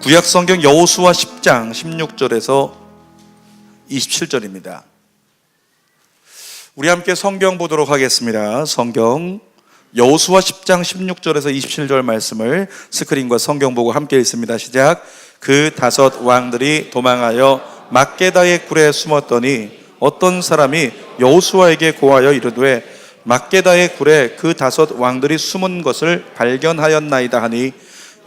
구약성경 여호수아 10장 16절에서 27절입니다. 우리 함께 성경 보도록 하겠습니다. 성경 여호수아 10장 16절에서 27절 말씀을 스크린과 성경 보고 함께 읽습니다. 시작. 그 다섯 왕들이 도망하여 막게다의 굴에 숨었더니 어떤 사람이 여호수아에게 고하여 이르되 막게다의 굴에 그 다섯 왕들이 숨은 것을 발견하였나이다 하니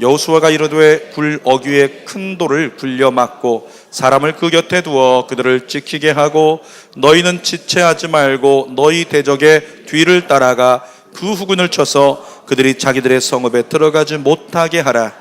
여호수아가 이르되 굴 어귀에 큰 돌을 굴려 막고 사람을 그 곁에 두어 그들을 지키게 하고 너희는 지체하지 말고 너희 대적의 뒤를 따라가 그 후군을 쳐서 그들이 자기들의 성읍에 들어가지 못하게 하라.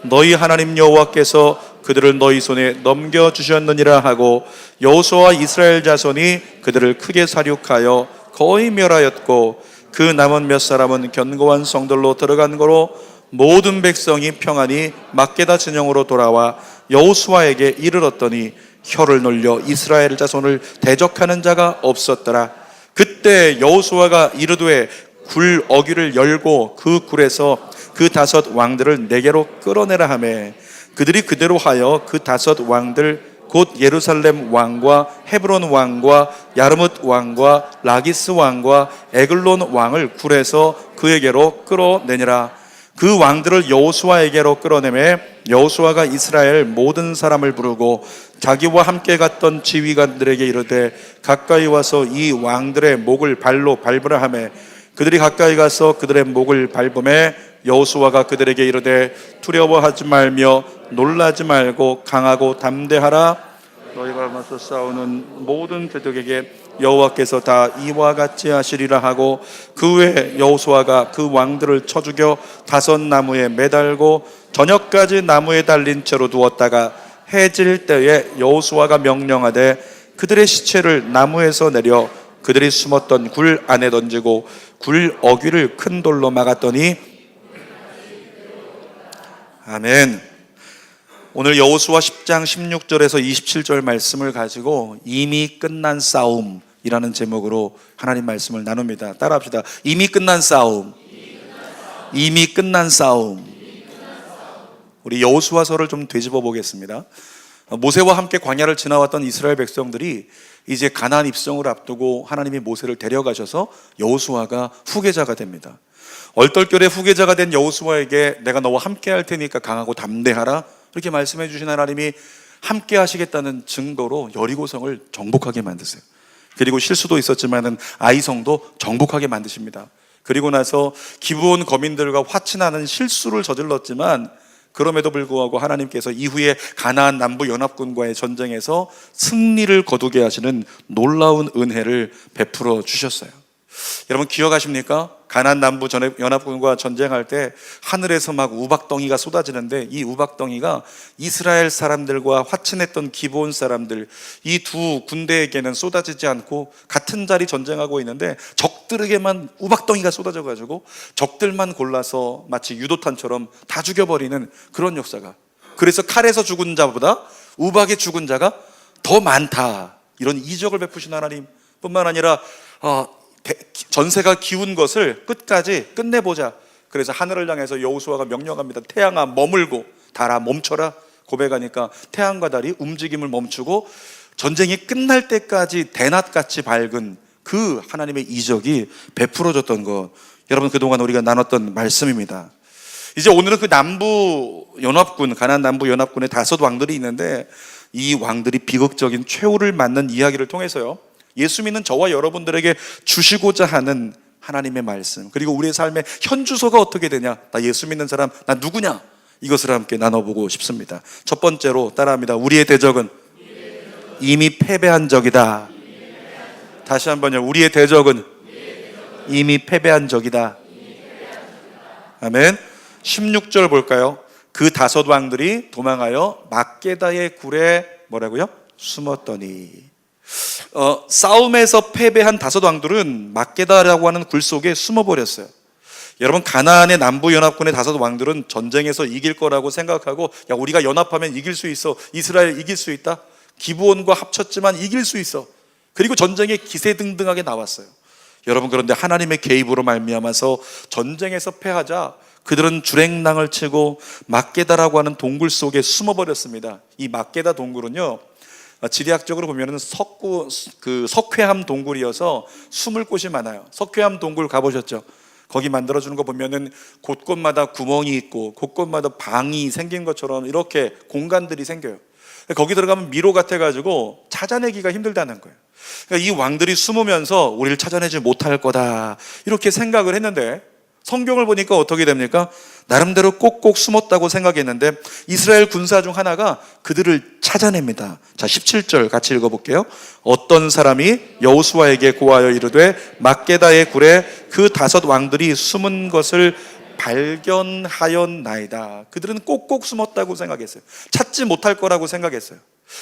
너희 하나님 여호와께서 그들을 너희 손에 넘겨주셨느니라 하고 여호수아와 이스라엘 자손이 그들을 크게 사륙하여 거의 멸하였고 그 남은 몇 사람은 견고한 성들로 들어간 거로 모든 백성이 평안히 막게다 진영으로 돌아와 여호수아에게 이르렀더니 혀를 놀려 이스라엘 자손을 대적하는 자가 없었더라. 그때 여호수아가 이르되 굴 어귀를 열고 그 굴에서 그 다섯 왕들을 내게로 끌어내라 하매 그들이 그대로 하여 그 다섯 왕들 곧 예루살렘 왕과 헤브론 왕과 야르뭇 왕과 라기스 왕과 에글론 왕을 굴에서 그에게로 끌어내니라. 그 왕들을 여호수아에게로 끌어내매 여호수아가 이스라엘 모든 사람을 부르고 자기와 함께 갔던 지휘관들에게 이르되 가까이 와서 이 왕들의 목을 발로 밟으라 하매 그들이 가까이 가서 그들의 목을 밟음에 여호수아가 그들에게 이르되 두려워하지 말며 놀라지 말고 강하고 담대하라. 너희가 맞서 싸우는 모든 대적에게 여호와께서 다 이와 같이 하시리라 하고 그 후에 여호수아가 그 왕들을 쳐 죽여 다섯 나무에 매달고 저녁까지 나무에 달린 채로 두었다가 해질 때에 여호수아가 명령하되 그들의 시체를 나무에서 내려 그들이 숨었던 굴 안에 던지고 굴 어귀를 큰 돌로 막았더니 아멘. 오늘 여호수아 10장 16절에서 27절 말씀을 가지고 이미 끝난 싸움이라는 제목으로 하나님 말씀을 나눕니다. 따라합시다. 이미 끝난 싸움. 이미 끝난 싸움. 우리 여호수아서를 좀 되짚어 보겠습니다. 모세와 함께 광야를 지나왔던 이스라엘 백성들이 이제 가나안 입성을 앞두고 하나님이 모세를 데려가셔서 여호수아가 후계자가 됩니다. 얼떨결에 후계자가 된 여호수아에게 내가 너와 함께 할 테니까 강하고 담대하라 이렇게 말씀해 주신 하나님이 함께 하시겠다는 증거로 여리고성을 정복하게 만드세요. 그리고 실수도 있었지만은 아이성도 정복하게 만드십니다. 그리고 나서 기브온 거민들과 화친하는 실수를 저질렀지만 그럼에도 불구하고 하나님께서 이후에 가나안 남부 연합군과의 전쟁에서 승리를 거두게 하시는 놀라운 은혜를 베풀어 주셨어요. 여러분 기억하십니까? 가나안 남부 연합군과 전쟁할 때 하늘에서 막 우박덩이가 쏟아지는데 이 우박덩이가 이스라엘 사람들과 화친했던 기브온 사람들 이 두 군대에게는 쏟아지지 않고 같은 자리 전쟁하고 있는데 적들에게만 우박덩이가 쏟아져 가지고 적들만 골라서 마치 유도탄처럼 다 죽여버리는 그런 역사가, 그래서 칼에서 죽은 자보다 우박에 죽은 자가 더 많다, 이런 이적을 베푸신 하나님 뿐만 아니라 전세가 기운 것을 끝까지 끝내보자. 그래서 하늘을 향해서 여호수아가 명령합니다. 태양아 머물고 달아 멈춰라. 고백하니까 태양과 달이 움직임을 멈추고 전쟁이 끝날 때까지 대낮같이 밝은 그 하나님의 이적이 베풀어졌던 것, 여러분 그동안 우리가 나눴던 말씀입니다. 이제 오늘은 그 남부 연합군, 가나안 남부 연합군의 다섯 왕들이 있는데 이 왕들이 비극적인 최후를 맞는 이야기를 통해서요, 예수 믿는 저와 여러분들에게 주시고자 하는 하나님의 말씀, 그리고 우리의 삶의 현주소가 어떻게 되냐, 나 예수 믿는 사람 나 누구냐, 이것을 함께 나눠보고 싶습니다. 첫 번째로 따라합니다. 우리의 대적은 이미 패배한 적이다. 다시 한번요. 우리의 대적은 이미 패배한 적이다. 아멘. 16절 볼까요? 그 다섯 왕들이 도망하여 막게다의 굴에 뭐라고요? 숨었더니. 싸움에서 패배한 다섯 왕들은 막게다라고 하는 굴 속에 숨어버렸어요. 여러분 가나안의 남부 연합군의 다섯 왕들은 전쟁에서 이길 거라고 생각하고, 야 우리가 연합하면 이길 수 있어, 이스라엘 이길 수 있다, 기브온과 합쳤지만 이길 수 있어, 그리고 전쟁에 기세등등하게 나왔어요. 여러분 그런데 하나님의 개입으로 말미암아서 전쟁에서 패하자 그들은 주랭랑을 치고 막게다라고 하는 동굴 속에 숨어버렸습니다. 이 막게다 동굴은요, 지리학적으로 보면은 석회암 동굴이어서 숨을 곳이 많아요. 석회암 동굴 가보셨죠? 거기 만들어주는 거 보면은 곳곳마다 구멍이 있고 곳곳마다 방이 생긴 것처럼 이렇게 공간들이 생겨요. 거기 들어가면 미로 같아가지고 찾아내기가 힘들다는 거예요. 그러니까 이 왕들이 숨으면서 우리를 찾아내지 못할 거다 이렇게 생각을 했는데, 성경을 보니까 어떻게 됩니까? 나름대로 꼭꼭 숨었다고 생각했는데 이스라엘 군사 중 하나가 그들을 찾아냅니다. 자, 17절 같이 읽어볼게요. 어떤 사람이 여호수아에게 고하여 이르되 막게다의 굴에 그 5 왕들이 숨은 것을 발견하였나이다. 그들은 꼭꼭 숨었다고 생각했어요. 찾지 못할 거라고 생각했어요.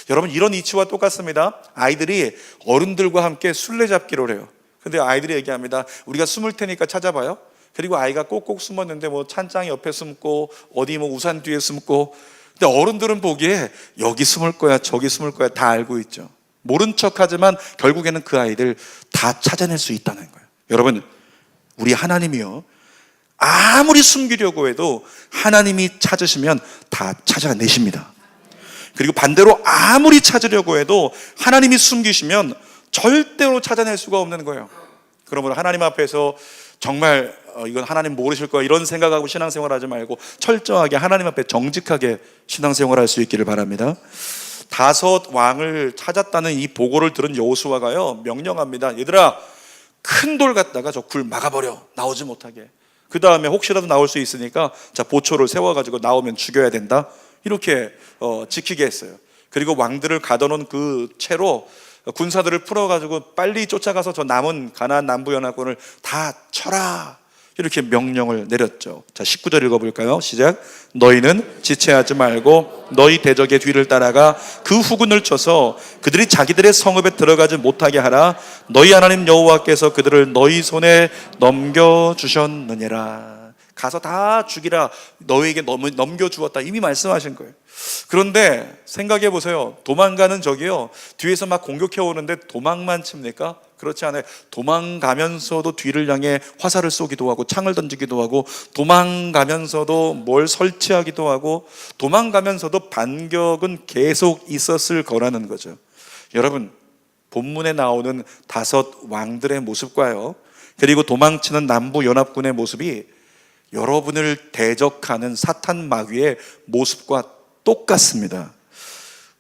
여러분, 이런 이치와 똑같습니다. 아이들이 어른들과 함께 술래잡기를 해요. 근데 아이들이 얘기합니다. 우리가 숨을 테니까 찾아봐요. 그리고 아이가 꼭꼭 숨었는데 뭐 찬장 옆에 숨고 어디 뭐 우산 뒤에 숨고, 근데 어른들은 보기에 여기 숨을 거야 저기 숨을 거야 다 알고 있죠. 모른 척하지만 결국에는 그 아이들 다 찾아낼 수 있다는 거예요. 여러분, 우리 하나님이요, 아무리 숨기려고 해도 하나님이 찾으시면 다 찾아내십니다. 그리고 반대로 아무리 찾으려고 해도 하나님이 숨기시면 절대로 찾아낼 수가 없는 거예요. 그러므로 하나님 앞에서 정말 이건 하나님 모르실 거야 이런 생각하고 신앙생활 하지 말고 철저하게 하나님 앞에 정직하게 신앙생활 할 수 있기를 바랍니다. 5 왕을 찾았다는 이 보고를 들은 여호수아가요 명령합니다. 얘들아, 큰 돌 갖다가 저 굴 막아버려, 나오지 못하게. 그 다음에 혹시라도 나올 수 있으니까 자, 보초를 세워가지고 나오면 죽여야 된다 이렇게 지키게 했어요. 그리고 왕들을 가둬놓은 그 채로 군사들을 풀어가지고 빨리 쫓아가서 저 남은 가나안 남부연합군을 다 쳐라 이렇게 명령을 내렸죠. 자, 19절 읽어볼까요? 시작. 너희는 지체하지 말고 너희 대적의 뒤를 따라가 그 후군을 쳐서 그들이 자기들의 성읍에 들어가지 못하게 하라. 너희 하나님 여호와께서 그들을 너희 손에 넘겨주셨느니라. 가서 다 죽이라, 너희에게 넘겨주었다 이미 말씀하신 거예요. 그런데 생각해 보세요. 도망가는 적이요, 뒤에서 막 공격해 오는데 도망만 칩니까? 그렇지 않아요. 도망가면서도 뒤를 향해 화살을 쏘기도 하고 창을 던지기도 하고, 도망가면서도 뭘 설치하기도 하고, 도망가면서도 반격은 계속 있었을 거라는 거죠. 여러분, 본문에 나오는 5 왕들의 모습과요, 그리고 도망치는 남부연합군의 모습이 여러분을 대적하는 사탄 마귀의 모습과 똑같습니다.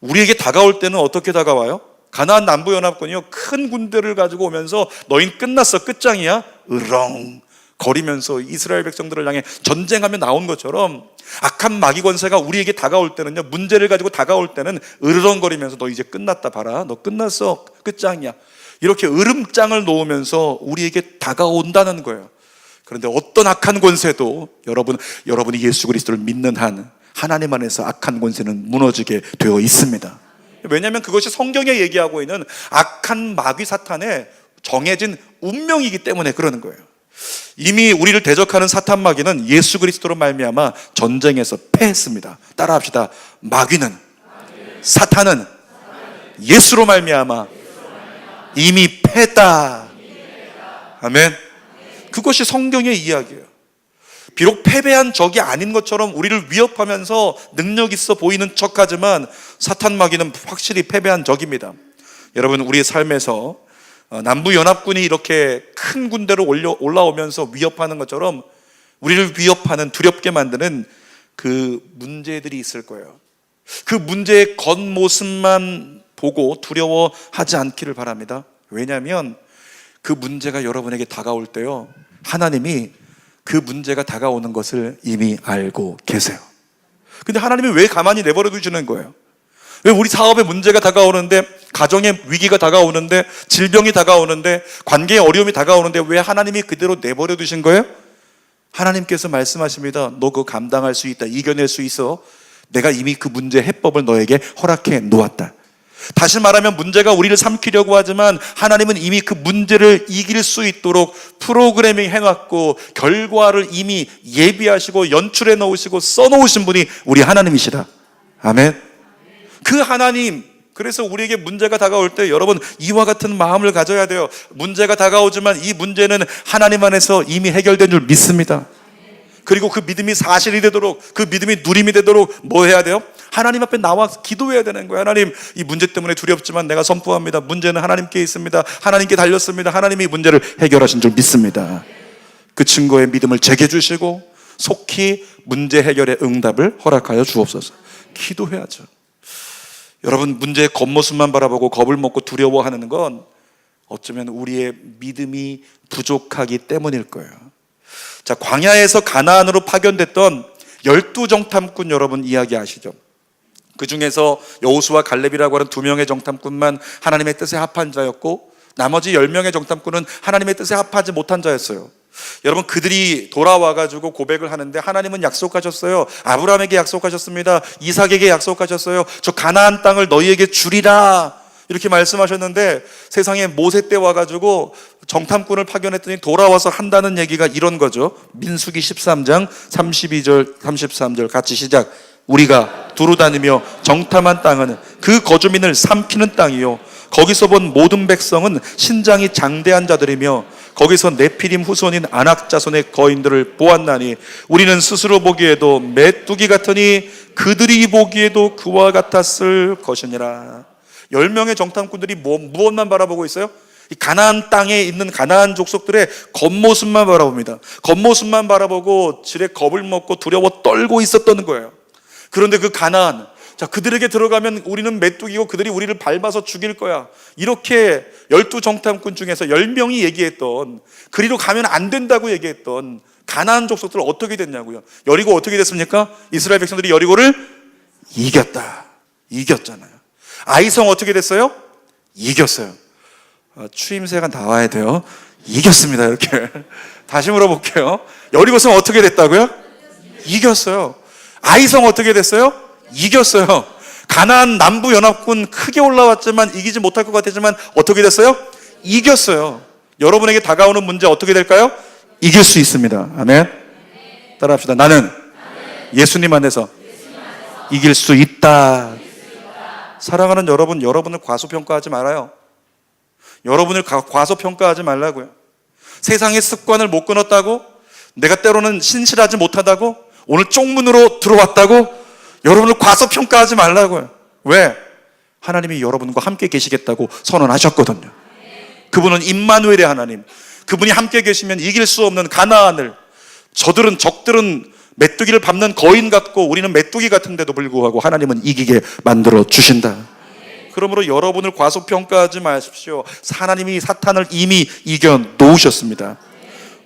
우리에게 다가올 때는 어떻게 다가와요? 가나안 남부연합군이요, 큰 군대를 가지고 오면서 너희는 끝났어, 끝장이야 으렁 거리면서 이스라엘 백성들을 향해 전쟁하며 나온 것처럼 악한 마귀 권세가 우리에게 다가올 때는요, 문제를 가지고 다가올 때는 으르렁거리면서 너 이제 끝났다 봐라, 너 끝났어, 끝장이야 이렇게 으름장을 놓으면서 우리에게 다가온다는 거예요. 그런데 어떤 악한 권세도 여러분이 예수 그리스도를 믿는 한 하나님 안에서 악한 권세는 무너지게 되어 있습니다. 왜냐하면 그것이 성경에 얘기하고 있는 악한 마귀 사탄의 정해진 운명이기 때문에 그러는 거예요. 이미 우리를 대적하는 사탄 마귀는 예수 그리스도로 말미암아 전쟁에서 패했습니다. 따라합시다. 마귀는, 사탄은 예수로 말미암아 이미 패했다. 아멘. 그것이 성경의 이야기예요. 비록 패배한 적이 아닌 것처럼 우리를 위협하면서 능력 있어 보이는 척하지만 사탄 마귀는 확실히 패배한 적입니다. 여러분, 우리의 삶에서 남부연합군이 이렇게 큰 군대로 올라오면서 위협하는 것처럼 우리를 위협하는, 두렵게 만드는 그 문제들이 있을 거예요. 그 문제의 겉모습만 보고 두려워하지 않기를 바랍니다. 왜냐하면 그 문제가 여러분에게 다가올 때요, 하나님이 그 문제가 다가오는 것을 이미 알고 계세요. 근데 하나님이 왜 가만히 내버려 두시는 거예요? 왜 우리 사업에 문제가 다가오는데, 가정에 위기가 다가오는데, 질병이 다가오는데, 관계에 어려움이 다가오는데 왜 하나님이 그대로 내버려 두신 거예요? 하나님께서 말씀하십니다. 너 그거 감당할 수 있다, 이겨낼 수 있어. 내가 이미 그 문제 해법을 너에게 허락해 놓았다. 다시 말하면 문제가 우리를 삼키려고 하지만 하나님은 이미 그 문제를 이길 수 있도록 프로그래밍 해놨고 결과를 이미 예비하시고 연출해 놓으시고 써놓으신 분이 우리 하나님이시다. 아멘. 그 하나님, 그래서 우리에게 문제가 다가올 때 여러분 이와 같은 마음을 가져야 돼요. 문제가 다가오지만 이 문제는 하나님 안에서 이미 해결된 줄 믿습니다. 그리고 그 믿음이 사실이 되도록, 그 믿음이 누림이 되도록 뭐 해야 돼요? 하나님 앞에 나와 기도해야 되는 거예요. 하나님, 이 문제 때문에 두렵지만 내가 선포합니다. 문제는 하나님께 있습니다. 하나님께 달렸습니다. 하나님이 이 문제를 해결하신 줄 믿습니다. 그 증거의 믿음을 제게 주시고 속히 문제 해결의 응답을 허락하여 주옵소서. 기도해야죠. 여러분, 문제의 겉모습만 바라보고 겁을 먹고 두려워하는 건 어쩌면 우리의 믿음이 부족하기 때문일 거예요. 자, 광야에서 가나안으로 파견됐던 12정탐꾼 여러분 이야기 아시죠? 그 중에서 여호수아 갈렙이라고 하는 2명의 정탐꾼만 하나님의 뜻에 합한 자였고, 나머지 10명의 정탐꾼은 하나님의 뜻에 합하지 못한 자였어요. 여러분, 그들이 돌아와가지고 고백을 하는데, 하나님은 약속하셨어요. 아브라함에게 약속하셨습니다. 이삭에게 약속하셨어요. 저 가나안 땅을 너희에게 주리라, 이렇게 말씀하셨는데, 세상에 모세 때 와가지고 정탐꾼을 파견했더니 돌아와서 한다는 얘기가 이런 거죠. 민수기 13장 32절 33절 같이 시작. 우리가 두루 다니며 정탐한 땅은 그 거주민을 삼키는 땅이요, 거기서 본 모든 백성은 신장이 장대한 자들이며 거기서 네피림 후손인 아낙 자손의 거인들을 보았나니 우리는 스스로 보기에도 메뚜기 같으니 그들이 보기에도 그와 같았을 것이니라. 10명의 정탐꾼들이 무엇만 바라보고 있어요? 이 가나안 땅에 있는 가나안 족속들의 겉모습만 바라봅니다. 겉모습만 바라보고 지레 겁을 먹고 두려워 떨고 있었던 거예요. 그런데 그 가나안, 자, 그들에게 들어가면 우리는 메뚜기고 그들이 우리를 밟아서 죽일 거야, 이렇게 12정탐꾼 중에서 10명이 얘기했던, 그리로 가면 안 된다고 얘기했던 가나안 족속들 어떻게 됐냐고요. 여리고 어떻게 됐습니까? 이스라엘 백성들이 여리고를 이겼잖아요. 아이성 어떻게 됐어요? 이겼어요. 추임새가 나와야 돼요. 이겼습니다. 이렇게 다시 물어볼게요. 여리고성 어떻게 됐다고요? 이겼어요. 아이성 어떻게 됐어요? 이겼어요. 가나안 남부연합군 크게 올라왔지만 이기지 못할 것 같았지만 어떻게 됐어요? 이겼어요. 여러분에게 다가오는 문제 어떻게 될까요? 이길 수 있습니다. 아멘. 따라합시다. 나는 예수님 안에서 이길 수 있다. 사랑하는 여러분, 여러분을 과소평가하지 말아요. 여러분을 과소평가하지 말라고요. 세상의 습관을 못 끊었다고, 내가 때로는 신실하지 못하다고, 오늘 쪽문으로 들어왔다고 여러분을 과소평가하지 말라고요. 왜? 하나님이 여러분과 함께 계시겠다고 선언하셨거든요. 그분은 임마누엘의 하나님, 그분이 함께 계시면 이길 수 없는 가나안을, 적들은 메뚜기를 밟는 거인 같고 우리는 메뚜기 같은데도 불구하고 하나님은 이기게 만들어 주신다. 그러므로 여러분을 과소평가하지 마십시오. 하나님이 사탄을 이미 이겨 놓으셨습니다.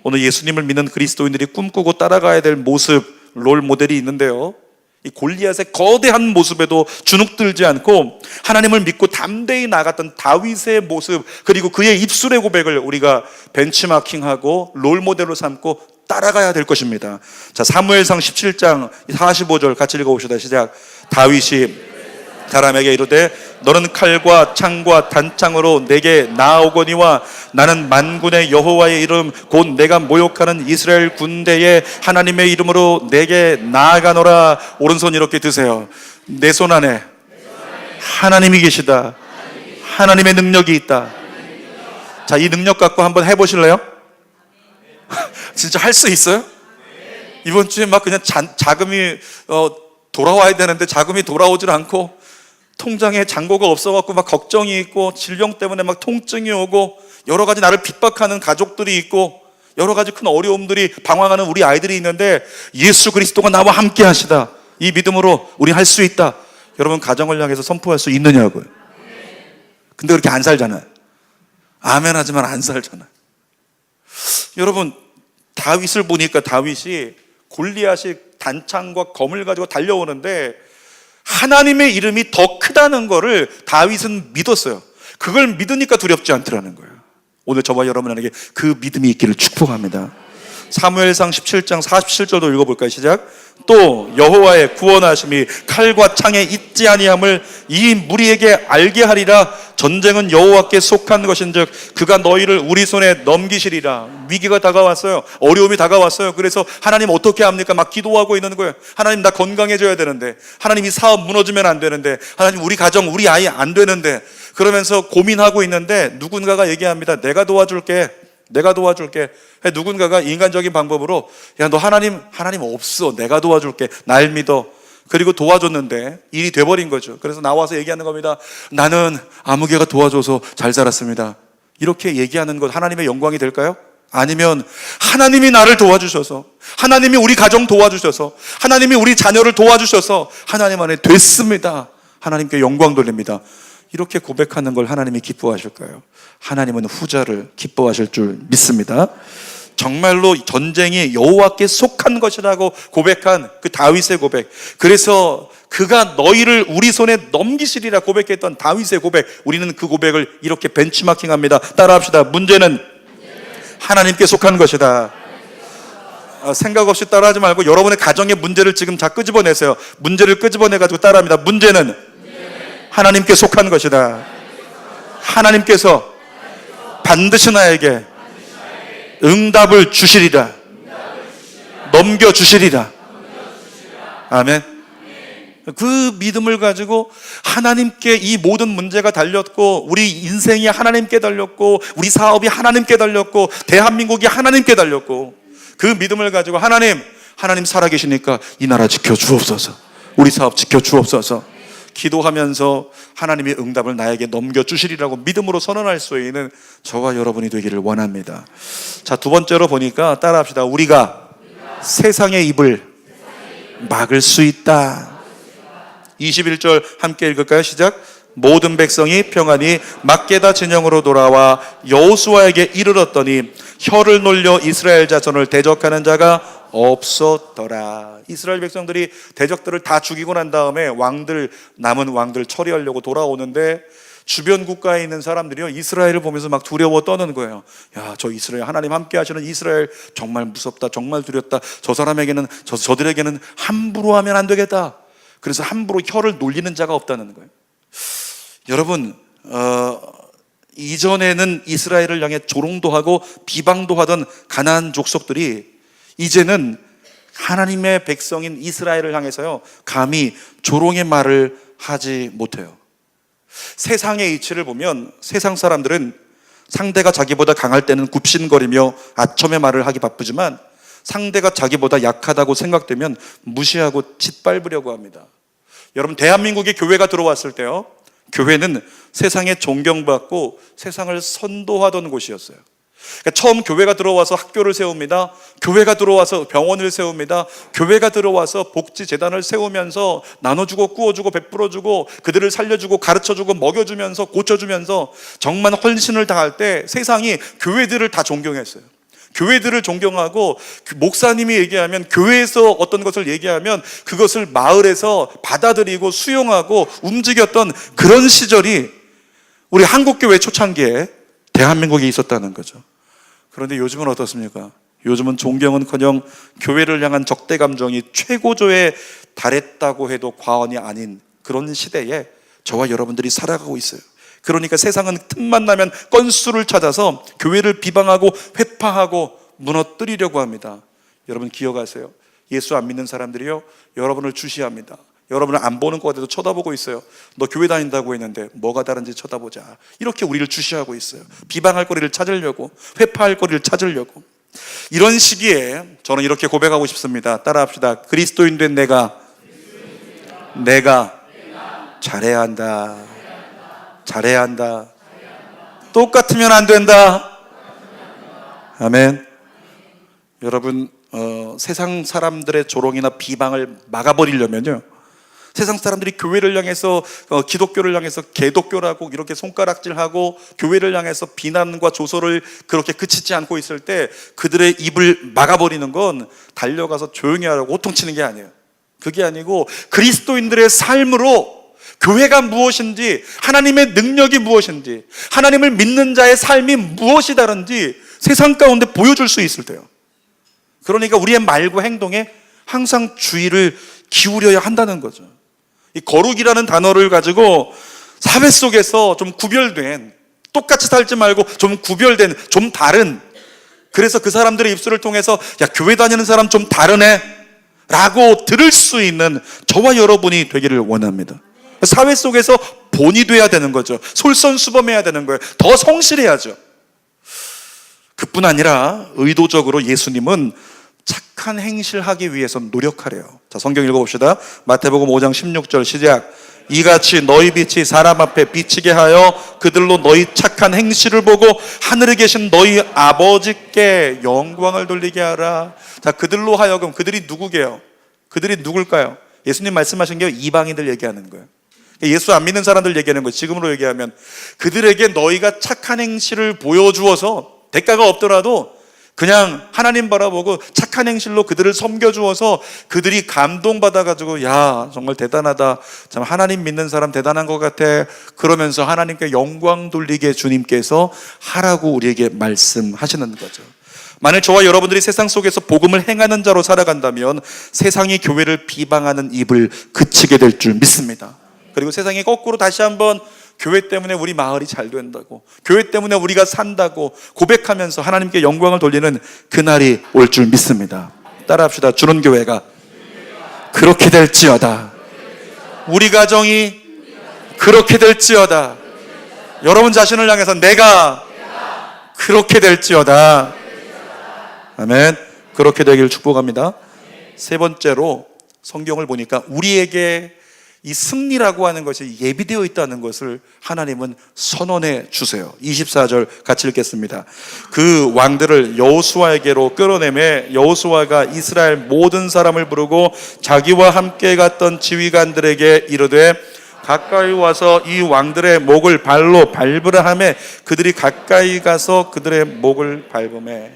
오늘 예수님을 믿는 그리스도인들이 꿈꾸고 따라가야 될 모습, 롤 모델이 있는데요, 이 골리앗의 거대한 모습에도 주눅들지 않고 하나님을 믿고 담대히 나갔던 다윗의 모습, 그리고 그의 입술의 고백을 우리가 벤치마킹하고 롤 모델로 삼고 따라가야 될 것입니다. 자, 사무엘상 17장 45절 같이 읽어봅시다. 시작. 다윗이 사람에게 이르되 너는 칼과 창과 단창으로 내게 나아오거니와 나는 만군의 여호와의 이름 곧 내가 모욕하는 이스라엘 군대의 하나님의 이름으로 내게 나아가노라. 오른손 이렇게 드세요. 내 손 안에 하나님이 계시다. 하나님의 능력이 있다. 자, 이 능력 갖고 한번 해보실래요? 진짜 할 수 있어요? 이번 주에 막 그냥 자금이 돌아와야 되는데 자금이 돌아오질 않고 통장에 잔고가 없어갖고 막 걱정이 있고 질병 때문에 막 통증이 오고 여러 가지 나를 핍박하는 가족들이 있고 여러 가지 큰 어려움들이 방황하는 우리 아이들이 있는데 예수 그리스도가 나와 함께 하시다, 이 믿음으로 우리 할 수 있다. 여러분, 가정을 향해서 선포할 수 있느냐고요. 근데 그렇게 안 살잖아요. 아멘 하지만 안 살잖아요. 여러분, 다윗을 보니까 다윗이 골리앗이 단창과 검을 가지고 달려오는데 하나님의 이름이 더 크다는 거를 다윗은 믿었어요. 그걸 믿으니까 두렵지 않더라는 거예요. 오늘 저와 여러분에게 그 믿음이 있기를 축복합니다. 사무엘상 17장 47절도 읽어볼까요? 시작. 또 여호와의 구원하심이 칼과 창에 있지 아니함을 이 무리에게 알게 하리라. 전쟁은 여호와께 속한 것인즉 그가 너희를 우리 손에 넘기시리라. 위기가 다가왔어요. 어려움이 다가왔어요. 그래서 하나님 어떻게 합니까? 막 기도하고 있는 거예요. 하나님, 나 건강해져야 되는데, 하나님 이 사업 무너지면 안 되는데, 하나님 우리 가정 우리 아이 안 되는데, 그러면서 고민하고 있는데 누군가가 얘기합니다. 내가 도와줄게. 내가 도와줄게. 누군가가 인간적인 방법으로 야, 너 하나님 없어. 내가 도와줄게. 날 믿어. 그리고 도와줬는데 일이 돼버린 거죠. 그래서 나와서 얘기하는 겁니다. 나는 아무개가 도와줘서 잘 살았습니다. 이렇게 얘기하는 것 하나님의 영광이 될까요? 아니면 하나님이 나를 도와주셔서, 하나님이 우리 가정 도와주셔서, 하나님이 우리 자녀를 도와주셔서 하나님 안에 됐습니다, 하나님께 영광 돌립니다, 이렇게 고백하는 걸 하나님이 기뻐하실까요? 하나님은 후자를 기뻐하실 줄 믿습니다. 정말로 전쟁이 여호와께 속한 것이라고 고백한 그 다윗의 고백, 그래서 그가 너희를 우리 손에 넘기시리라 고백했던 다윗의 고백, 우리는 그 고백을 이렇게 벤치마킹합니다. 따라합시다. 문제는 하나님께 속한 것이다. 생각 없이 따라하지 말고 여러분의 가정의 문제를 지금 다 끄집어내세요. 문제를 끄집어내가지고 따라합니다. 문제는 하나님께 속한 것이다. 하나님께서 반드시 나에게 응답을 주시리라. 넘겨주시리라. 아멘. 그 믿음을 가지고 하나님께 이 모든 문제가 달렸고, 우리 인생이 하나님께 달렸고, 우리 사업이 하나님께 달렸고, 대한민국이 하나님께 달렸고, 그 믿음을 가지고 하나님 살아계시니까 이 나라 지켜주옵소서, 우리 사업 지켜주옵소서 기도하면서 하나님의 응답을 나에게 넘겨주시리라고 믿음으로 선언할 수 있는 저와 여러분이 되기를 원합니다. 자, 두 번째로 보니까 따라합시다. 우리가 세상의 입을 막을 수 있다. 21절 함께 읽을까요? 시작. 모든 백성이 평안히 막게다 진영으로 돌아와 여호수아에게 이르렀더니 혀를 놀려 이스라엘 자손을 대적하는 자가 없었더라. 이스라엘 백성들이 대적들을 다 죽이고 난 다음에 남은 왕들 처리하려고 돌아오는데 주변 국가에 있는 사람들이요, 이스라엘을 보면서 막 두려워 떠는 거예요. 야, 저 이스라엘, 하나님 함께 하시는 이스라엘 정말 무섭다, 정말 두렵다. 저들에게는 함부로 하면 안 되겠다. 그래서 함부로 혀를 놀리는 자가 없다는 거예요. 여러분, 이전에는 이스라엘을 향해 조롱도 하고 비방도 하던 가나안 족속들이 이제는 하나님의 백성인 이스라엘을 향해서요, 감히 조롱의 말을 하지 못해요. 세상의 이치를 보면 세상 사람들은 상대가 자기보다 강할 때는 굽신거리며 아첨의 말을 하기 바쁘지만, 상대가 자기보다 약하다고 생각되면 무시하고 짓밟으려고 합니다. 여러분, 대한민국에 교회가 들어왔을 때요, 교회는 세상에 존경받고 세상을 선도하던 곳이었어요. 그러니까 처음 교회가 들어와서 학교를 세웁니다. 교회가 들어와서 병원을 세웁니다. 교회가 들어와서 복지재단을 세우면서 나눠주고 꾸어주고 베풀어주고 그들을 살려주고 가르쳐주고 먹여주면서 고쳐주면서 정말 헌신을 다할 때 세상이 교회들을 다 존경했어요. 교회들을 존경하고, 목사님이 얘기하면, 교회에서 어떤 것을 얘기하면 그것을 마을에서 받아들이고 수용하고 움직였던 그런 시절이 우리 한국교회 초창기에 대한민국에 있었다는 거죠. 그런데 요즘은 어떻습니까? 요즘은 존경은커녕 교회를 향한 적대 감정이 최고조에 달했다고 해도 과언이 아닌 그런 시대에 저와 여러분들이 살아가고 있어요. 그러니까 세상은 틈만 나면 건수를 찾아서 교회를 비방하고 회파하고 무너뜨리려고 합니다. 여러분 기억하세요. 예수 안 믿는 사람들이요, 여러분을 주시합니다. 여러분을 안 보는 것 같아도 쳐다보고 있어요. 너 교회 다닌다고 했는데 뭐가 다른지 쳐다보자. 이렇게 우리를 주시하고 있어요. 비방할 거리를 찾으려고, 회파할 거리를 찾으려고. 이런 시기에 저는 이렇게 고백하고 싶습니다. 따라합시다. 그리스도인 된 내가 잘해야 한다. 잘해야 한다. 똑같으면 안 된다. 아멘. 여러분, 세상 사람들의 조롱이나 비방을 막아버리려면요, 세상 사람들이 교회를 향해서 기독교를 향해서 개독교라고 이렇게 손가락질하고 교회를 향해서 비난과 조소를 그렇게 그치지 않고 있을 때 그들의 입을 막아버리는 건 달려가서 조용히 하라고 호통치는 게 아니에요. 그게 아니고 그리스도인들의 삶으로 교회가 무엇인지, 하나님의 능력이 무엇인지, 하나님을 믿는 자의 삶이 무엇이 다른지 세상 가운데 보여줄 수 있을 때요. 그러니까 우리의 말과 행동에 항상 주의를 기울여야 한다는 거죠. 이 거룩이라는 단어를 가지고 사회 속에서 좀 구별된, 똑같이 살지 말고 좀 구별된, 좀 다른, 그래서 그 사람들의 입술을 통해서 야, 교회 다니는 사람 좀 다르네 라고 들을 수 있는 저와 여러분이 되기를 원합니다. 사회 속에서 본이 돼야 되는 거죠. 솔선수범해야 되는 거예요. 더 성실해야죠. 그 그뿐 아니라 의도적으로 예수님은 착한 행실하기 위해서 노력하래요. 자, 성경 읽어봅시다. 마태복음 5장 16절 시작. 이같이 너희 빛이 사람 앞에 비치게 하여 그들로 너희 착한 행실을 보고 하늘에 계신 너희 아버지께 영광을 돌리게 하라. 자, 그들로 하여금, 그들이 누구게요? 그들이 누굴까요? 예수님 말씀하신 게 이방인들 얘기하는 거예요. 예수 안 믿는 사람들 얘기하는 거예요. 지금으로 얘기하면 그들에게 너희가 착한 행실을 보여주어서 대가가 없더라도 그냥 하나님 바라보고 착한 행실로 그들을 섬겨주어서 그들이 감동받아가지고 야 정말 대단하다, 참 하나님 믿는 사람 대단한 것 같아, 그러면서 하나님께 영광 돌리게 주님께서 하라고 우리에게 말씀하시는 거죠. 만일 저와 여러분들이 세상 속에서 복음을 행하는 자로 살아간다면 세상이 교회를 비방하는 입을 그치게 될 줄 믿습니다. 그리고 세상이 거꾸로 다시 한번 교회 때문에 우리 마을이 잘 된다고, 교회 때문에 우리가 산다고 고백하면서 하나님께 영광을 돌리는 그날이 올 줄 믿습니다. 따라합시다. 주는 교회가 그렇게 될지어다. 우리 가정이 그렇게 될지어다. 여러분 자신을 향해서 내가 그렇게 될지어다. 아멘. 그렇게 되길 축복합니다. 세 번째로 성경을 보니까 우리에게 이 승리라고 하는 것이 예비되어 있다는 것을 하나님은 선언해 주세요. 24절 같이 읽겠습니다. 그 왕들을 여호수아에게로 끌어내매 여호수아가 이스라엘 모든 사람을 부르고 자기와 함께 갔던 지휘관들에게 이르되 가까이 와서 이 왕들의 목을 발로 밟으라 하매 그들이 가까이 가서 그들의 목을 밟으매.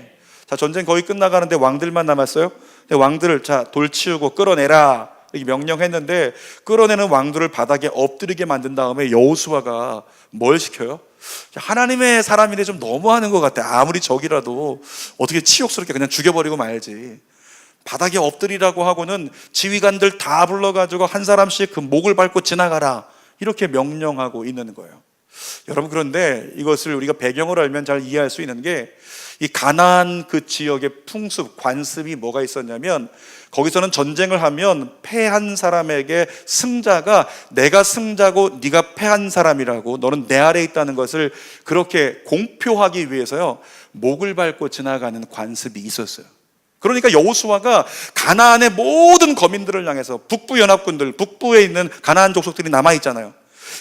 자, 전쟁 거의 끝나가는데 왕들만 남았어요. 왕들을 자 돌치우고 끌어내라 이렇게 명령했는데 끌어내는 왕들을 바닥에 엎드리게 만든 다음에 여호수아가 뭘 시켜요? 하나님의 사람인데 좀 너무하는 것 같아. 아무리 적이라도 어떻게 치욕스럽게 그냥 죽여버리고 말지. 바닥에 엎드리라고 하고는 지휘관들 다 불러가지고 한 사람씩 그 목을 밟고 지나가라 이렇게 명령하고 있는 거예요. 여러분, 그런데 이것을 우리가 배경을 알면 잘 이해할 수 있는 게 이 가나안 그 지역의 풍습, 관습이 뭐가 있었냐면 거기서는 전쟁을 하면 패한 사람에게 승자가 내가 승자고 네가 패한 사람이라고, 너는 내 아래에 있다는 것을 그렇게 공표하기 위해서요 목을 밟고 지나가는 관습이 있었어요. 그러니까 여호수아가 가나안의 모든 거민들을 향해서 북부 연합군들, 북부에 있는 가나안 족속들이 남아있잖아요.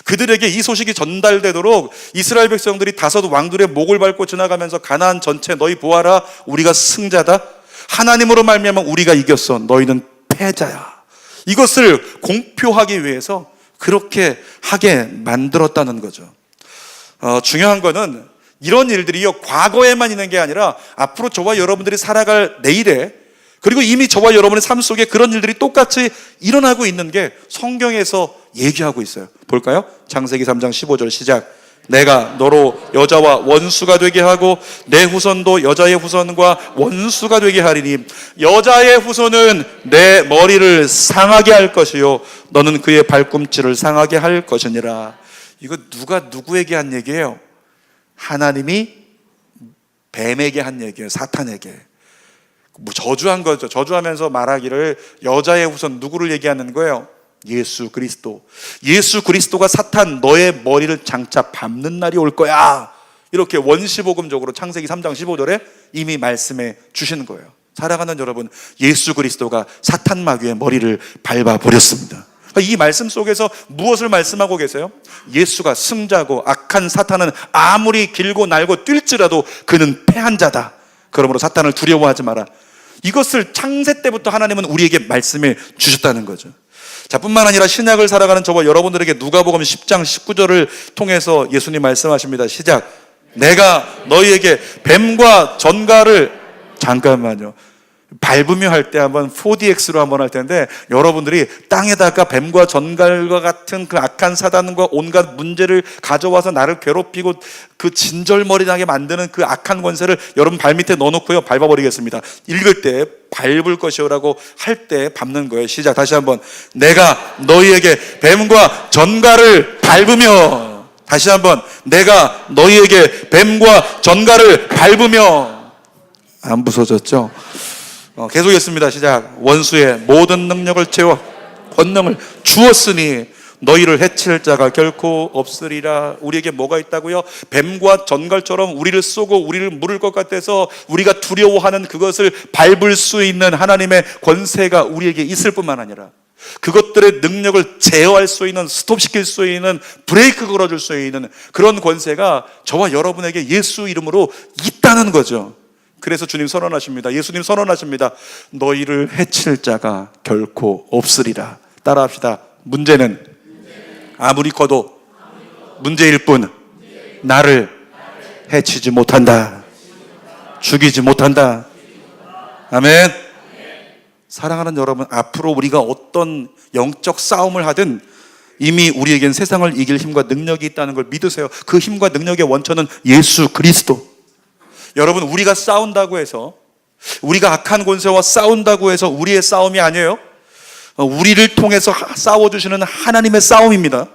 그들에게 이 소식이 전달되도록 이스라엘 백성들이 다섯 왕들의 목을 밟고 지나가면서 가나안 전체 너희 보아라, 우리가 승자다, 하나님으로 말미암아 우리가 이겼어, 너희는 패자야, 이것을 공표하기 위해서 그렇게 하게 만들었다는 거죠. 중요한 거는 이런 일들이요 과거에만 있는 게 아니라 앞으로 저와 여러분들이 살아갈 내일에, 그리고 이미 저와 여러분의 삶 속에 그런 일들이 똑같이 일어나고 있는 게 성경에서 얘기하고 있어요. 볼까요? 창세기 3장 15절 시작. 내가 너로 여자와 원수가 되게 하고 내 후손도 여자의 후손과 원수가 되게 하리니 여자의 후손은 내 머리를 상하게 할 것이요 너는 그의 발꿈치를 상하게 할 것이니라. 이거 누가 누구에게 한 얘기예요? 하나님이 뱀에게 한 얘기예요. 사탄에게. 저주한 거죠. 저주하면서 말하기를 여자의 후손, 누구를 얘기하는 거예요? 예수 그리스도. 예수 그리스도가 사탄 너의 머리를 장차 밟는 날이 올 거야, 이렇게 원시복음적으로 창세기 3장 15절에 이미 말씀해 주시는 거예요. 살아가는 여러분, 예수 그리스도가 사탄 마귀의 머리를 밟아버렸습니다. 이 말씀 속에서 무엇을 말씀하고 계세요? 예수가 승자고 악한 사탄은 아무리 길고 날고 뛸지라도 그는 패한 자다. 그러므로 사탄을 두려워하지 마라. 이것을 창세 때부터 하나님은 우리에게 말씀해 주셨다는 거죠. 자, 뿐만 아니라 신약을 살아가는 저와 여러분들에게 누가복음 10장 19절을 통해서 예수님 말씀하십니다. 시작. 내가 너희에게 뱀과 전갈을, 잠깐만요, 밟으며 할 때 한번 4DX로 한번 할 텐데, 여러분들이 땅에다가 뱀과 전갈과 같은 그 악한 사단과 온갖 문제를 가져와서 나를 괴롭히고 그 진절머리 나게 만드는 그 악한 권세를 여러분 발밑에 넣어놓고요 밟아버리겠습니다. 읽을 때 밟을 것이오라고 할 때 밟는 거예요. 시작. 다시 한번. 내가 너희에게 뱀과 전갈을 밟으며, 다시 한번. 내가 너희에게 뱀과 전갈을 밟으며. 안 부서졌죠? 계속했습니다. 시작. 원수의 모든 능력을 채워 권능을 주었으니 너희를 해칠 자가 결코 없으리라. 우리에게 뭐가 있다고요? 뱀과 전갈처럼 우리를 쏘고 우리를 물을 것 같아서 우리가 두려워하는 그것을 밟을 수 있는 하나님의 권세가 우리에게 있을 뿐만 아니라 그것들의 능력을 제어할 수 있는, 스톱시킬 수 있는, 브레이크 걸어줄 수 있는 그런 권세가 저와 여러분에게 예수 이름으로 있다는 거죠. 그래서 주님 선언하십니다. 예수님 선언하십니다. 너희를 해칠 자가 결코 없으리라. 따라합시다. 문제는 아무리 커도 문제일 뿐 나를 해치지 못한다. 죽이지 못한다. 아멘. 사랑하는 여러분, 앞으로 우리가 어떤 영적 싸움을 하든 이미 우리에겐 세상을 이길 힘과 능력이 있다는 걸 믿으세요. 그 힘과 능력의 원천은 예수 그리스도. 여러분, 우리가 싸운다고 해서, 우리가 악한 권세와 싸운다고 해서 우리의 싸움이 아니에요. 우리를 통해서 싸워주시는 하나님의 싸움입니다.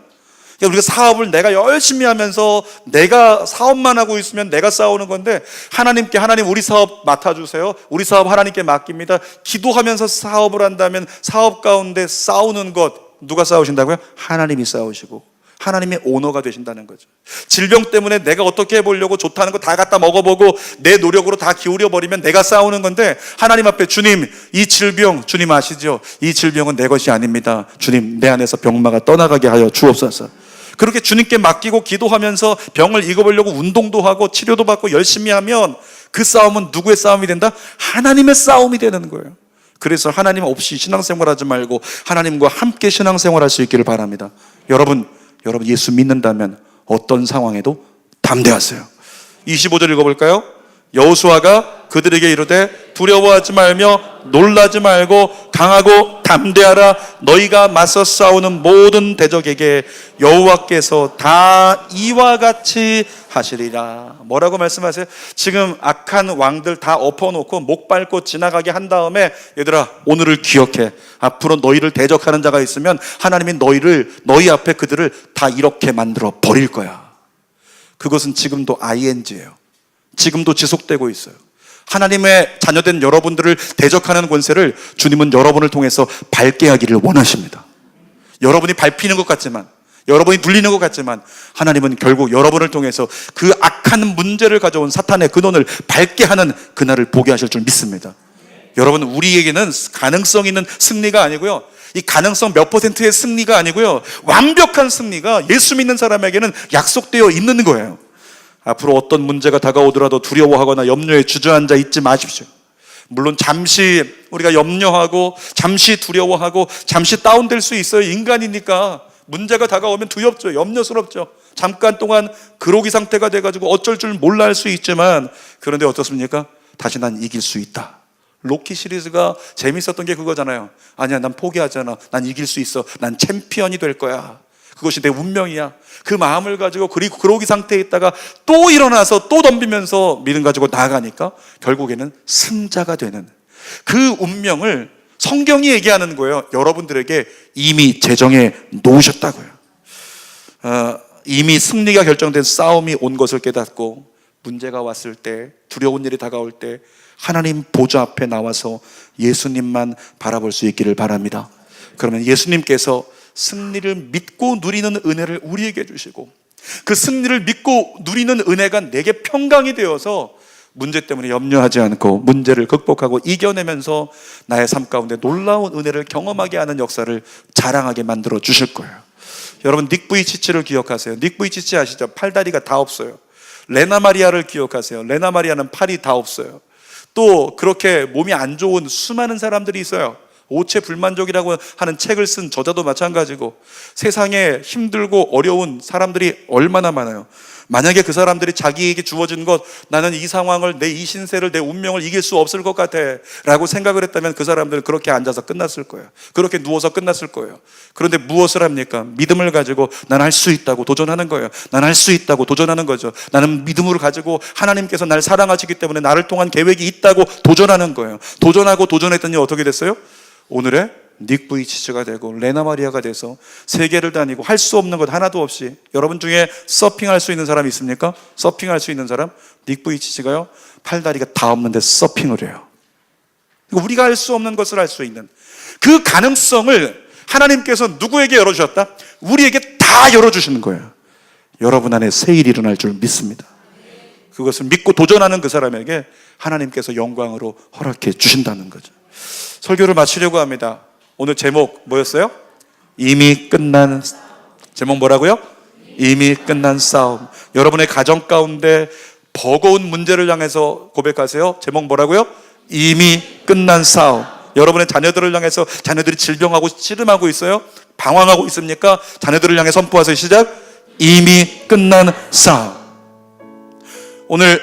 우리가 사업을 내가 열심히 하면서 내가 사업만 하고 있으면 내가 싸우는 건데, 하나님께 하나님 우리 사업 맡아주세요, 우리 사업 하나님께 맡깁니다, 기도하면서 사업을 한다면 사업 가운데 싸우는 것 누가 싸우신다고요? 하나님이 싸우시고 하나님의 오너가 되신다는 거죠. 질병 때문에 내가 어떻게 해보려고 좋다는 거 다 갖다 먹어보고 내 노력으로 다 기울여버리면 내가 싸우는 건데, 하나님 앞에 주님, 이 질병 주님 아시죠? 이 질병은 내 것이 아닙니다. 주님, 내 안에서 병마가 떠나가게 하여 주옵소서. 그렇게 주님께 맡기고 기도하면서 병을 이겨보려고 운동도 하고 치료도 받고 열심히 하면 그 싸움은 누구의 싸움이 된다? 하나님의 싸움이 되는 거예요. 그래서 하나님 없이 신앙생활하지 말고 하나님과 함께 신앙생활할 수 있기를 바랍니다. 여러분 예수 믿는다면 어떤 상황에도 담대하세요. 25절 읽어볼까요? 여호수아가 그들에게 이르되 두려워하지 말며 놀라지 말고 강하고 담대하라. 너희가 맞서 싸우는 모든 대적에게 여호와께서 다 이와 같이 하시리라. 뭐라고 말씀하세요? 지금 악한 왕들 다 엎어놓고 목 밟고 지나가게 한 다음에, 얘들아 오늘을 기억해. 앞으로 너희를 대적하는 자가 있으면 하나님이 너희 앞에 그들을 다 이렇게 만들어 버릴 거야. 그것은 지금도 ing예요. 지금도 지속되고 있어요. 하나님의 자녀된 여러분들을 대적하는 권세를 주님은 여러분을 통해서 밟게 하기를 원하십니다. 여러분이 밟히는 것 같지만, 여러분이 눌리는 것 같지만, 하나님은 결국 여러분을 통해서 그 악한 문제를 가져온 사탄의 근원을 밟게 하는 그날을 보게 하실 줄 믿습니다. 여러분, 우리에게는 가능성 있는 승리가 아니고요, 이 가능성 몇 %의 승리가 아니고요, 완벽한 승리가 예수 믿는 사람에게는 약속되어 있는 거예요. 앞으로 어떤 문제가 다가오더라도 두려워하거나 염려에 주저앉아 있지 마십시오. 물론 잠시 우리가 염려하고 잠시 두려워하고 잠시 다운될 수 있어요. 인간이니까 문제가 다가오면 두렵죠. 염려스럽죠. 잠깐 동안 그로기 상태가 돼가지고 어쩔 줄 몰라 할 수 있지만, 그런데 어떻습니까? 다시 난 이길 수 있다. 로키 시리즈가 재밌었던 게 그거잖아요. 아니야, 난 포기하잖아. 난 이길 수 있어. 난 챔피언이 될 거야. 그것이 내 운명이야. 그 마음을 가지고 그러기 상태에 있다가 또 일어나서 또 덤비면서 믿음 가지고 나아가니까 결국에는 승자가 되는 그 운명을 성경이 얘기하는 거예요. 여러분들에게 이미 제정해 놓으셨다고요. 이미 승리가 결정된 싸움이 온 것을 깨닫고 문제가 왔을 때, 두려운 일이 다가올 때 하나님 보좌 앞에 나와서 예수님만 바라볼 수 있기를 바랍니다. 그러면 예수님께서 승리를 믿고 누리는 은혜를 우리에게 주시고, 그 승리를 믿고 누리는 은혜가 내게 평강이 되어서 문제 때문에 염려하지 않고 문제를 극복하고 이겨내면서 나의 삶 가운데 놀라운 은혜를 경험하게 하는 역사를 자랑하게 만들어 주실 거예요. 여러분, 닉 부이치치를 기억하세요. 닉 부이치치 아시죠? 팔다리가 다 없어요. 레나 마리아를 기억하세요. 레나 마리아는 팔이 다 없어요. 또 그렇게 몸이 안 좋은 수많은 사람들이 있어요. 오체불만족이라고 하는 책을 쓴 저자도 마찬가지고, 세상에 힘들고 어려운 사람들이 얼마나 많아요. 만약에 그 사람들이 자기에게 주어진 것, 나는 이 상황을, 내 이 신세를, 내 운명을 이길 수 없을 것 같아 라고 생각을 했다면 그 사람들은 그렇게 앉아서 끝났을 거예요. 그렇게 누워서 끝났을 거예요. 그런데 무엇을 합니까? 믿음을 가지고 난 할 수 있다고 도전하는 거예요. 난 할 수 있다고 도전하는 거죠. 나는 믿음을 가지고 하나님께서 날 사랑하시기 때문에 나를 통한 계획이 있다고 도전하는 거예요. 도전하고 도전했더니 어떻게 됐어요? 오늘의 닉 부이치치가 되고 레나 마리아가 돼서 세계를 다니고 할 수 없는 것 하나도 없이. 여러분 중에 서핑할 수 있는 사람 있습니까? 서핑할 수 있는 사람? 닉 부이치치가요, 팔다리가 다 없는데 서핑을 해요. 우리가 할 수 없는 것을 할 수 있는 그 가능성을 하나님께서 누구에게 열어주셨다? 우리에게 다 열어주시는 거예요. 여러분 안에 새 일이 일어날 줄 믿습니다. 그것을 믿고 도전하는 그 사람에게 하나님께서 영광으로 허락해 주신다는 거죠. 설교를 마치려고 합니다. 오늘 제목 뭐였어요? 이미 끝난, 제목 뭐라고요? 이미 끝난 싸움. 여러분의 가정 가운데 버거운 문제를 향해서 고백하세요. 제목 뭐라고요? 이미 끝난 싸움. 여러분의 자녀들을 향해서, 자녀들이 질병하고 씨름하고 있어요? 방황하고 있습니까? 자녀들을 향해 선포하세요. 시작. 이미 끝난 싸움. 오늘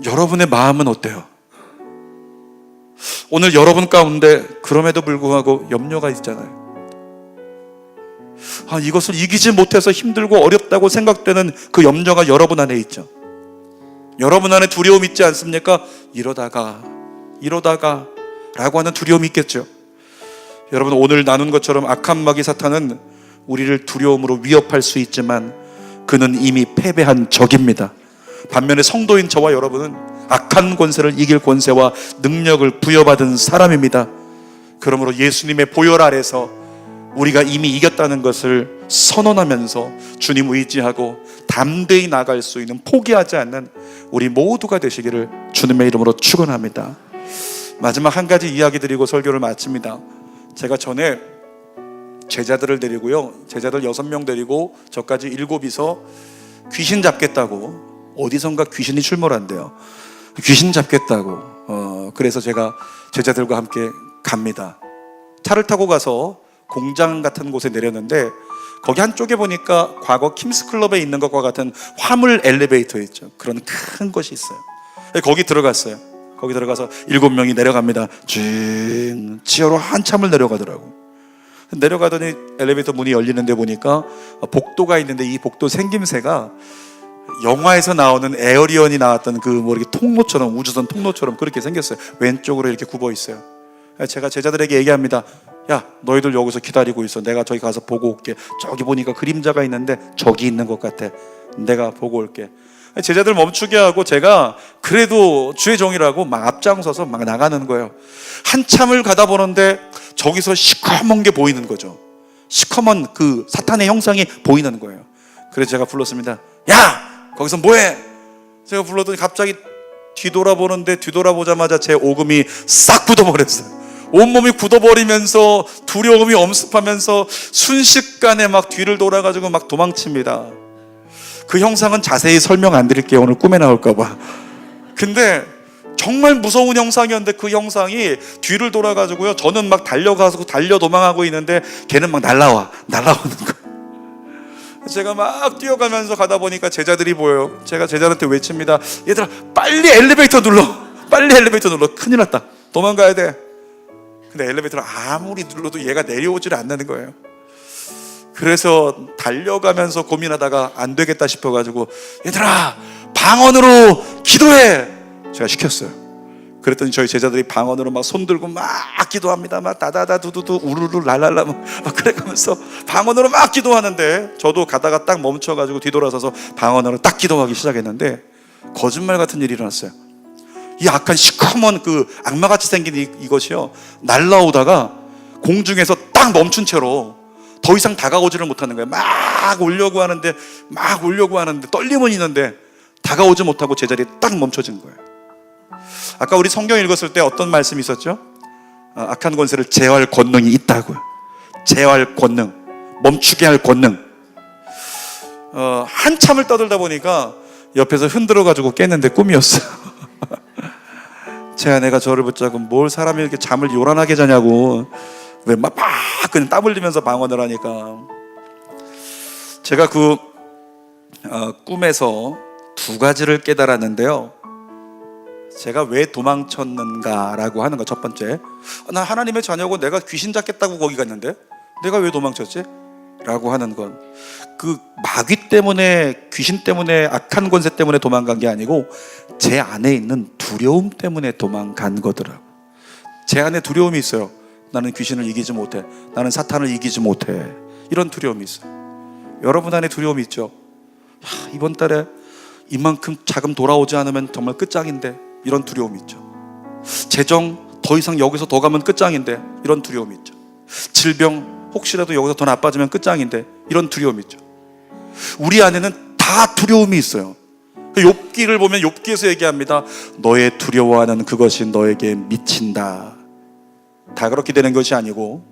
여러분의 마음은 어때요? 오늘 여러분 가운데 그럼에도 불구하고 염려가 있잖아요. 이것을 이기지 못해서 힘들고 어렵다고 생각되는 그 염려가 여러분 안에 있죠. 여러분 안에 두려움 있지 않습니까? 이러다가 라고 하는 두려움이 있겠죠. 여러분, 오늘 나눈 것처럼 악한 마귀 사탄은 우리를 두려움으로 위협할 수 있지만 그는 이미 패배한 적입니다. 반면에 성도인 저와 여러분은 악한 권세를 이길 권세와 능력을 부여받은 사람입니다. 그러므로 예수님의 보혈 아래서 우리가 이미 이겼다는 것을 선언하면서 주님 의지하고 담대히 나갈 수 있는, 포기하지 않는 우리 모두가 되시기를 주님의 이름으로 축원합니다. 마지막 한 가지 이야기 드리고 설교를 마칩니다. 제가 전에 제자들을 데리고요, 제자들 6명 데리고 저까지 7이서 귀신 잡겠다고, 어디선가 귀신이 출몰한대요. 귀신 잡겠다고. 그래서 제가 제자들과 함께 갑니다. 차를 타고 가서 공장 같은 곳에 내렸는데, 거기 한쪽에 보니까 과거 킴스클럽에 있는 것과 같은 화물 엘리베이터 있죠. 그런 큰 것이 있어요. 거기 들어갔어요. 거기 들어가서 7명이 내려갑니다. 지하로 한참을 내려가더라고. 내려가더니 엘리베이터 문이 열리는데 보니까 복도가 있는데, 이 복도 생김새가 영화에서 나오는 에어리언이 나왔던 그 뭐 이렇게 통로처럼, 우주선 통로처럼 그렇게 생겼어요. 왼쪽으로 이렇게 굽어 있어요. 제가 제자들에게 얘기합니다. 야, 너희들 여기서 기다리고 있어. 내가 저기 가서 보고 올게. 저기 보니까 그림자가 있는데 저기 있는 것 같아. 내가 보고 올게. 제자들 멈추게 하고 제가 그래도 주의 종이라고 막 앞장서서 막 나가는 거예요. 한참을 가다 보는데 저기서 시커먼 게 보이는 거죠. 시커먼 그 사탄의 형상이 보이는 거예요. 그래서 제가 불렀습니다. 야, 거기서 뭐해? 제가 불렀더니 갑자기 뒤돌아보는데, 뒤돌아보자마자 제 오금이 싹 굳어버렸어요. 온몸이 굳어버리면서 두려움이 엄습하면서 순식간에 막 뒤를 돌아가지고 막 도망칩니다. 그 형상은 자세히 설명 안 드릴게요. 오늘 꿈에 나올까봐. 근데 정말 무서운 형상이었는데 그 형상이 뒤를 돌아가지고요, 저는 막 달려가서 달려 도망하고 있는데 걔는 막 날라오는 거예요. 제가 막 뛰어가면서 가다 보니까 제자들이 보여요. 제가 제자들한테 외칩니다. 얘들아, 빨리 엘리베이터 눌러. 빨리 엘리베이터 눌러. 큰일 났다. 도망가야 돼. 근데 엘리베이터를 아무리 눌러도 얘가 내려오질 않는 거예요. 그래서 달려가면서 고민하다가 안 되겠다 싶어가지고, 얘들아, 방언으로 기도해. 제가 시켰어요. 그랬더니 저희 제자들이 방언으로 막 손 들고 막 기도합니다. 막 다다다 두두두 우르르 랄랄라 막 그래가면서 방언으로 막 기도하는데, 저도 가다가 딱 멈춰가지고 뒤돌아서서 방언으로 딱 기도하기 시작했는데, 거짓말 같은 일이 일어났어요. 이 악한 시커먼 그 악마같이 생긴 이것이요, 날라오다가 공중에서 딱 멈춘 채로 더 이상 다가오지를 못하는 거예요. 막 오려고 하는데 떨림은 있는데 다가오지 못하고 제자리에 딱 멈춰진 거예요. 아까 우리 성경 읽었을 때 어떤 말씀이 있었죠? 악한 권세를 제어할 권능이 있다고요. 제어할 권능, 멈추게 할 권능. 한참을 떠들다 보니까 옆에서 흔들어가지고 깼는데 꿈이었어요. 제 아내가 저를 붙잡고, 뭘 사람이 이렇게 잠을 요란하게 자냐고, 왜 막 그냥 땀 흘리면서 방언을 하니까. 제가 그 꿈에서 2가지를 깨달았는데요, 제가 왜 도망쳤는가라고 하는 거. 첫 번째, 나 하나님의 자녀고 내가 귀신 잡겠다고 거기 갔는데 내가 왜 도망쳤지? 라고 하는 건, 그 마귀 때문에, 귀신 때문에, 악한 권세 때문에 도망간 게 아니고 제 안에 있는 두려움 때문에 도망간 거더라고. 제 안에 두려움이 있어요. 나는 귀신을 이기지 못해. 나는 사탄을 이기지 못해. 이런 두려움이 있어요. 여러분 안에 두려움이 있죠. 이번 달에 이만큼 자금 돌아오지 않으면 정말 끝장인데, 이런 두려움이 있죠. 재정 더 이상 여기서 더 가면 끝장인데, 이런 두려움이 있죠. 질병, 혹시라도 여기서 더 나빠지면 끝장인데, 이런 두려움이 있죠. 우리 안에는 다 두려움이 있어요. 욥기를 보면 욥기에서 얘기합니다. 너의 두려워하는 그것이 너에게 미친다. 다 그렇게 되는 것이 아니고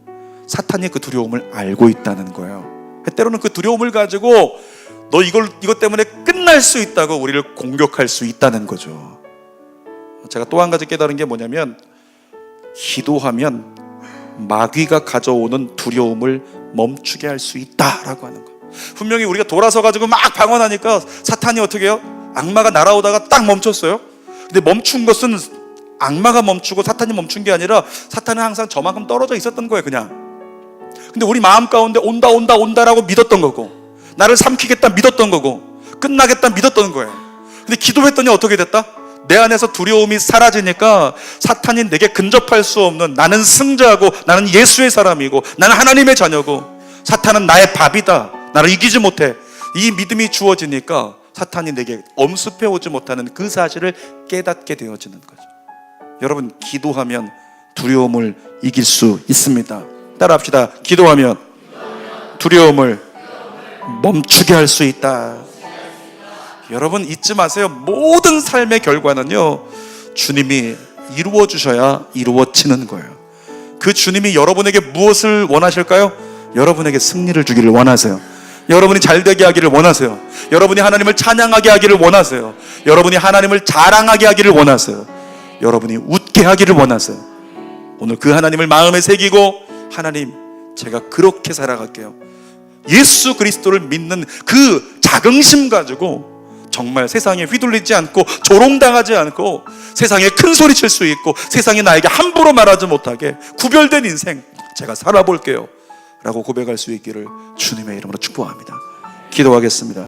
사탄이 그 두려움을 알고 있다는 거예요. 때로는 그 두려움을 가지고 너 이것 때문에 끝날 수 있다고 우리를 공격할 수 있다는 거죠. 제가 또 한 가지 깨달은 게 뭐냐면, 기도하면 마귀가 가져오는 두려움을 멈추게 할 수 있다라고 하는 거예요. 분명히 우리가 돌아서 가지고 막 방언하니까 사탄이 어떻게 해요? 악마가 날아오다가 딱 멈췄어요. 근데 멈춘 것은 악마가 멈추고 사탄이 멈춘 게 아니라 사탄은 항상 저만큼 떨어져 있었던 거예요, 그냥. 근데 우리 마음 가운데 온다라고 믿었던 거고, 나를 삼키겠다 믿었던 거고, 끝나겠다 믿었던 거예요. 근데 기도했더니 어떻게 됐다? 내 안에서 두려움이 사라지니까 사탄이 내게 근접할 수 없는, 나는 승자고 나는 예수의 사람이고 나는 하나님의 자녀고 사탄은 나의 밥이다, 나를 이기지 못해, 이 믿음이 주어지니까 사탄이 내게 엄습해오지 못하는 그 사실을 깨닫게 되어지는 거죠. 여러분, 기도하면 두려움을 이길 수 있습니다. 따라합시다. 기도하면 두려움을 멈추게 할 수 있다. 여러분, 잊지 마세요. 모든 삶의 결과는요, 주님이 이루어 주셔야 이루어지는 거예요. 그 주님이 여러분에게 무엇을 원하실까요? 여러분에게 승리를 주기를 원하세요. 여러분이 잘되게 하기를 원하세요. 여러분이 하나님을 찬양하게 하기를 원하세요. 여러분이 하나님을 자랑하게 하기를 원하세요. 여러분이 웃게 하기를 원하세요. 오늘 그 하나님을 마음에 새기고, 하나님, 제가 그렇게 살아갈게요. 예수 그리스도를 믿는 그 자긍심 가지고 정말 세상에 휘둘리지 않고 조롱당하지 않고 세상에 큰 소리 칠 수 있고 세상이 나에게 함부로 말하지 못하게 구별된 인생 제가 살아볼게요 라고 고백할 수 있기를 주님의 이름으로 축복합니다. 기도하겠습니다.